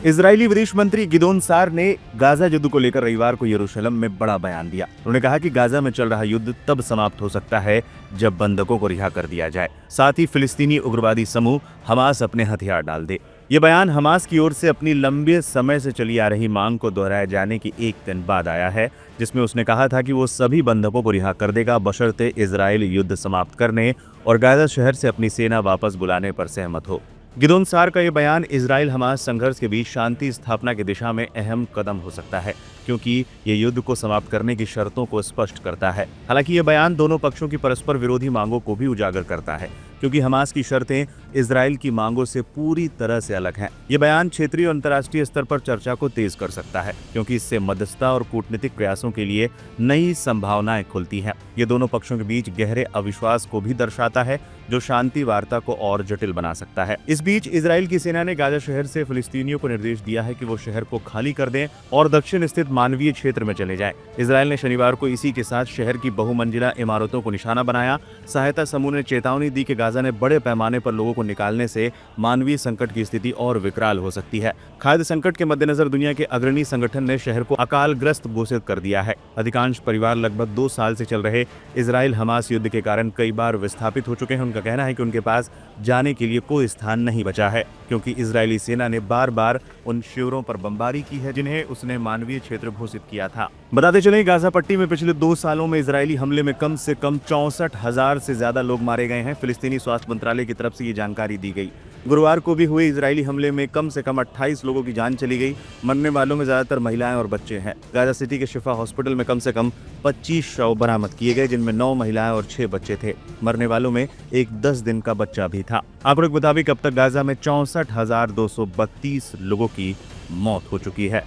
Israeli विदेश मंत्री गिदोन सार ने गाजा युद्ध को लेकर रविवार को यरूशलेम में बड़ा बयान दिया। उन्होंने कहा कि गाजा में चल रहा युद्ध तब समाप्त हो सकता है जब बंधकों को रिहा कर दिया जाए, साथ ही फिलिस्तीनी उग्रवादी समूह हमास अपने हथियार डाल दे। ये बयान हमास की ओर से अपनी लंबे समय से चली आ रही मांग को दोहराए जाने की एक दिन बाद आया है, जिसमें उसने कहा था कि वो सभी बंधकों को रिहा कर देगा बशर्ते इजरायल युद्ध समाप्त करने और गाजा शहर से अपनी सेना वापस बुलाने पर सहमत हो। गिदोन सार का यह बयान इजराइल हमास संघर्ष के बीच शांति स्थापना की दिशा में अहम कदम हो सकता है, क्योंकि ये युद्ध को समाप्त करने की शर्तों को स्पष्ट करता है। हालांकि ये बयान दोनों पक्षों की परस्पर विरोधी मांगों को भी उजागर करता है, क्योंकि हमास की शर्तें इजराइल की मांगों से पूरी तरह से अलग हैं। ये बयान क्षेत्रीय और अंतर्राष्ट्रीय स्तर पर चर्चा को तेज कर सकता है, क्योंकि इससे मध्यस्थता और कूटनीतिक प्रयासों के लिए नई संभावनाएं खुलती हैं। ये दोनों पक्षों के बीच गहरे अविश्वास को भी दर्शाता है, जो शांति वार्ता को और जटिल बना सकता है। इस बीच इजराइल की सेना ने गाजा शहर से फिलिस्तीनियों को निर्देश दिया है कि वो शहर को खाली कर दें और दक्षिण स्थित मानवीय क्षेत्र में चले जाएं। इजराइल ने शनिवार को इसी के साथ शहर की बहुमंजिला इमारतों को निशाना बनाया। सहायता समूह ने चेतावनी दी कि गाजा ने बड़े पैमाने पर लोगों को निकालने से मानवीय संकट की स्थिति और विकराल हो सकती है। खाद्य संकट के मद्देनजर दुनिया के अग्रणी संगठन ने शहर को अकालग्रस्त घोषित कर दिया है। अधिकांश परिवार लगभग 2 साल से चल रहे इजराइल हमास युद्ध के कारण कई बार विस्थापित हो चुके हैं। उनका कहना है कि उनके पास जाने के लिए कोई स्थान नहीं बचा है, क्योंकि इजरायली सेना ने बार बार उन शिविरों पर बमबारी की है जिन्हें उसने मानवीय क्षेत्र घोषित किया था। बताते चलें, गाजा पट्टी में पिछले 2 सालों में इजरायली हमले में कम से कम 64,000 से ज्यादा लोग मारे गए हैं। फिलिस्तीनी स्वास्थ्य मंत्रालय की तरफ से ये जानकारी दी गई। गुरुवार को भी हुए इजरायली हमले में कम से कम 28 लोगों की जान चली गई। मरने वालों में ज्यादातर महिलाएं और बच्चे हैं। गाजा सिटी के शिफा हॉस्पिटल में कम से कम 25 शव बरामद किए गए, जिनमें 9 महिलाएं और 6 बच्चे थे। मरने वालों में एक 10 दिन का बच्चा भी था। आंकड़ों के मुताबिक अब तक गाजा में 64,232 लोगों की मौत हो चुकी है।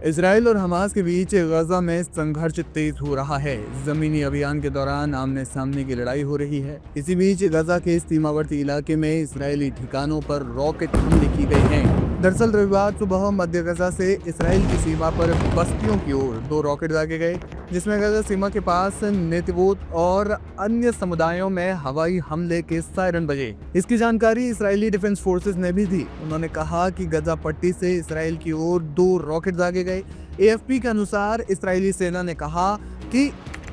इजराइल और हमास के बीच गजा में संघर्ष तेज हो रहा है। जमीनी अभियान के दौरान आमने सामने की लड़ाई हो रही है। इसी बीच गजा के सीमावर्ती इलाके में इजरायली ठिकानों पर रॉकेट हमले की गए हैं। दरअसल रविवार सुबह मध्य गजा से इसराइल की सीमा पर बस्तियों की ओर 2 रॉकेट दागे गए, जिसमें गजा सीमा के पास नेतिवोत और अन्य समुदायों में हवाई हमले के सायरन बजे। इसकी जानकारी इसराइली डिफेंस फोर्सेस ने भी दी। उन्होंने कहा कि गजा पट्टी से इसराइल की ओर 2 रॉकेट दागे गए। एएफपी के अनुसार इसराइली सेना ने कहा कि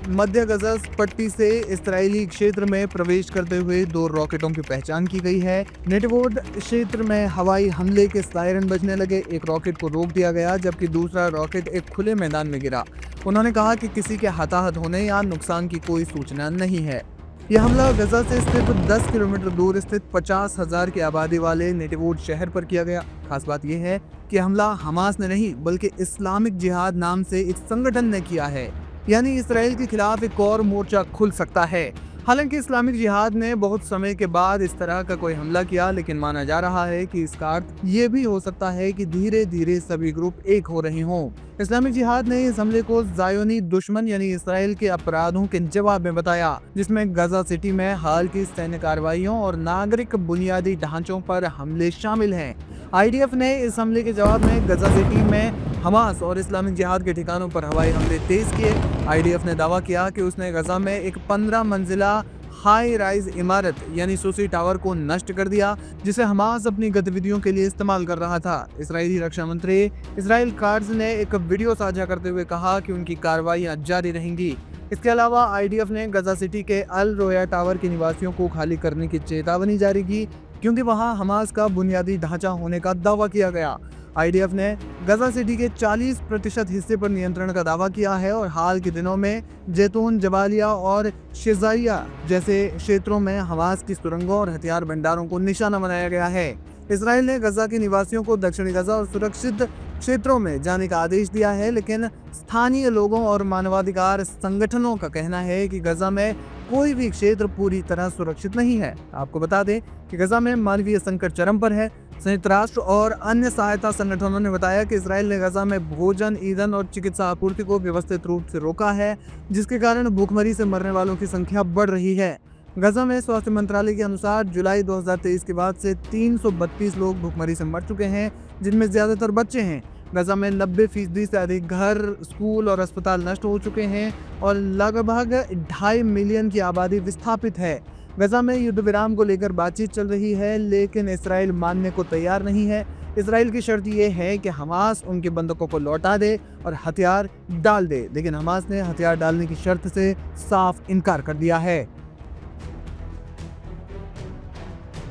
मध्य गजा पट्टी से इसराइली क्षेत्र में प्रवेश करते हुए 2 रॉकेटों की पहचान की गई है। नेटवोड क्षेत्र में हवाई हमले के सायरन बजने लगे। एक रॉकेट को रोक दिया गया, जबकि दूसरा रॉकेट एक खुले मैदान में गिरा। उन्होंने कहा कि किसी के हताहत होने या नुकसान की कोई सूचना नहीं है। यह हमला गजा से स्थित 10 किलोमीटर दूर स्थित 50,000 की आबादी वाले नेटिवोड शहर पर किया गया। खास बात यह है कि हमला हमास ने नहीं, बल्कि इस्लामिक जिहाद नाम से एक संगठन ने किया है। यानी इसराइल के खिलाफ एक और मोर्चा खुल सकता है। हालांकि इस्लामिक जिहाद ने बहुत समय के बाद इस तरह का कोई हमला किया, लेकिन माना जा रहा है कि इसका अर्थ ये भी हो सकता है कि धीरे धीरे सभी ग्रुप एक हो रहे हों। इस्लामिक जिहाद ने इस हमले को ज़ायोनी दुश्मन यानी इसराइल के अपराधों के जवाब में बताया, जिसमें गजा सिटी में हाल की सैन्य कार्रवाइयों और नागरिक बुनियादी ढांचों पर हमले शामिल हैं। आईडीएफ ने इस हमले के जवाब में गजा सिटी में हमास और इस्लामिक जिहाद के ठिकानों पर हवाई हमले तेज किए। आईडीएफ ने दावा किया कि उसने गजा में एक 15 मंजिला हाई राइज इमारत यानी सोसी टावर को नष्ट कर दिया, जिसे हमास अपनी गतिविधियों के लिए इस्तेमाल कर रहा था। इजरायली रक्षा मंत्री इसराइल कार्ज ने एक वीडियो साझा करते हुए कहा कि उनकी कार्रवाइयां जारी रहेंगी। इसके अलावा आईडीएफ ने गजा सिटी के अल रोया टावर के निवासियों को खाली करने की चेतावनी जारी की, क्योंकि वहां हमास का बुनियादी ढांचा होने का दावा किया गया। आईडीएफ ने गजा सिटी के 40% हिस्से पर नियंत्रण का दावा किया है और हाल के दिनों में जैतून, जबालिया और शेजारिया जैसे क्षेत्रों में हमास की सुरंगों और हथियार भंडारों को निशाना बनाया गया है। इसराइल ने गजा के निवासियों को दक्षिणी गजा और सुरक्षित क्षेत्रों में जाने का आदेश दिया है, लेकिन स्थानीय लोगों और मानवाधिकार संगठनों का कहना है कि गजा में कोई भी क्षेत्र पूरी तरह सुरक्षित नहीं है। आपको बता दें कि गजा में मानवीय संकट चरम पर है। संयुक्त राष्ट्र और अन्य सहायता संगठनों ने बताया कि इसराइल ने गजा में भोजन, ईंधन और चिकित्सा आपूर्ति को व्यवस्थित रूप से रोका है, जिसके कारण भूखमरी से मरने वालों की संख्या बढ़ रही है। गजा में स्वास्थ्य मंत्रालय के अनुसार जुलाई 2023 के बाद से 332 लोग भुखमरी से मर चुके हैं, जिनमें ज्यादातर बच्चे हैं। गजा में 90% से अधिक घर, स्कूल और अस्पताल नष्ट हो चुके हैं और लगभग 2.5 मिलियन की आबादी विस्थापित है। गजा में युद्ध विराम को लेकर बातचीत चल रही है, लेकिन इसराइल मानने को तैयार नहीं है। इसराइल की शर्त ये है कि हमास उनके बंधकों को लौटा दे और हथियार डाल दे, लेकिन हमास ने हथियार डालने की शर्त से साफ इनकार कर दिया है।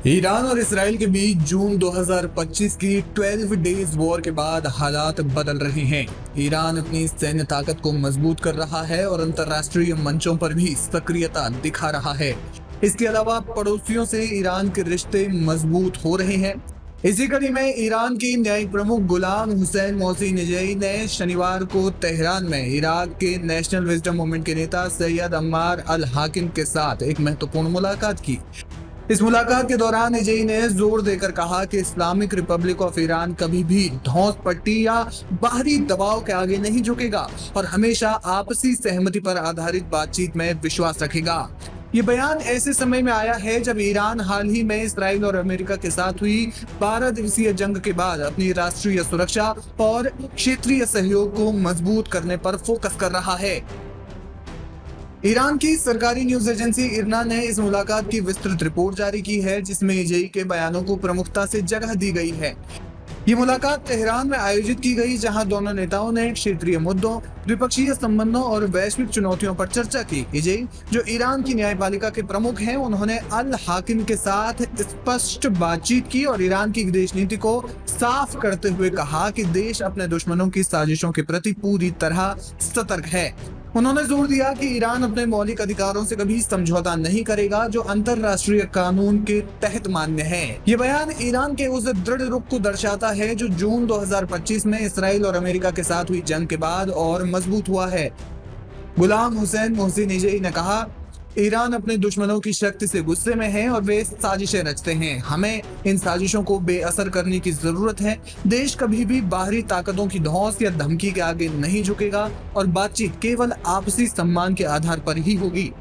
ईरान और इसराइल के बीच जून 2025 की 12 डेज वॉर के बाद हालात बदल रहे हैं। ईरान अपनी सैन्य ताकत को मजबूत कर रहा है और अंतर्राष्ट्रीय मंचों पर भी सक्रियता दिखा रहा है। इसके अलावा पड़ोसियों से ईरान के रिश्ते मजबूत हो रहे हैं। इसी कड़ी में ईरान की न्यायिक प्रमुख गुलाम हुसैन मोहसिनेजई ने शनिवार को तेहरान में इराक के नेशनल विजडम मूवमेंट के नेता सैयद अम्मार अल हाकिम के साथ एक महत्वपूर्ण मुलाकात की। इस मुलाकात के दौरान एजेई ने जोर देकर कहा कि इस्लामिक रिपब्लिक ऑफ ईरान कभी भी धौंस पट्टी या बाहरी दबाव के आगे नहीं झुकेगा और हमेशा आपसी सहमति पर आधारित बातचीत में विश्वास रखेगा। ये बयान ऐसे समय में आया है जब ईरान हाल ही में इसराइल और अमेरिका के साथ हुई 12 दिवसीय जंग के बाद अपनी राष्ट्रीय सुरक्षा और क्षेत्रीय सहयोग को मजबूत करने पर फोकस कर रहा है। ईरान की सरकारी न्यूज एजेंसी इरना ने इस मुलाकात की विस्तृत रिपोर्ट जारी की है, जिसमें एजेई के बयानों को प्रमुखता से जगह दी गई है। ये मुलाकात तेहरान में आयोजित की गई, जहां दोनों नेताओं ने क्षेत्रीय मुद्दों, द्विपक्षीय संबंधों और वैश्विक चुनौतियों पर चर्चा की। एजेई, जो ईरान की न्यायपालिका के प्रमुख हैं, उन्होंने अल हाकिम के साथ स्पष्ट बातचीत की और ईरान की विदेश नीति को साफ करते हुए कहा कि देश अपने दुश्मनों की साजिशों के प्रति पूरी तरह सतर्क है। उन्होंने जोर दिया कि ईरान अपने मौलिक अधिकारों से कभी समझौता नहीं करेगा जो अंतर्राष्ट्रीय कानून के तहत मान्य है। ये बयान ईरान के उस दृढ़ रुख को दर्शाता है जो जून 2025 में इसराइल और अमेरिका के साथ हुई जंग के बाद और मजबूत हुआ है। गुलाम हुसैन मोहसिनेजई ने कहा, ईरान अपने दुश्मनों की शक्ति से गुस्से में है और वे साजिशें रचते हैं। हमें इन साजिशों को बेअसर करने की जरूरत है। देश कभी भी बाहरी ताकतों की धौंस या धमकी के आगे नहीं झुकेगा और बातचीत केवल आपसी सम्मान के आधार पर ही होगी।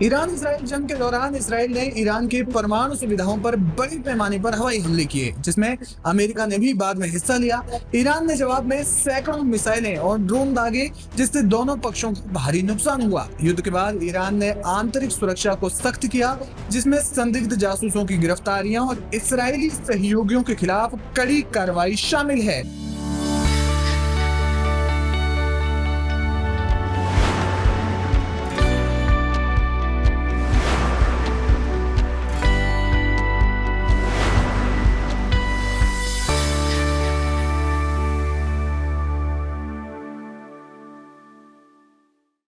ईरान इसराइल जंग के दौरान इसराइल ने ईरान के परमाणु सुविधाओं पर बड़े पैमाने पर हवाई हमले किए, जिसमें अमेरिका ने भी बाद में हिस्सा लिया। ईरान ने जवाब में सैकड़ों मिसाइलें और ड्रोन दागे, जिससे दोनों पक्षों को भारी नुकसान हुआ। युद्ध के बाद ईरान ने आंतरिक सुरक्षा को सख्त किया, जिसमें संदिग्ध जासूसों की गिरफ्तारियां और इसराइली सहयोगियों के खिलाफ कड़ी कार्रवाई शामिल है।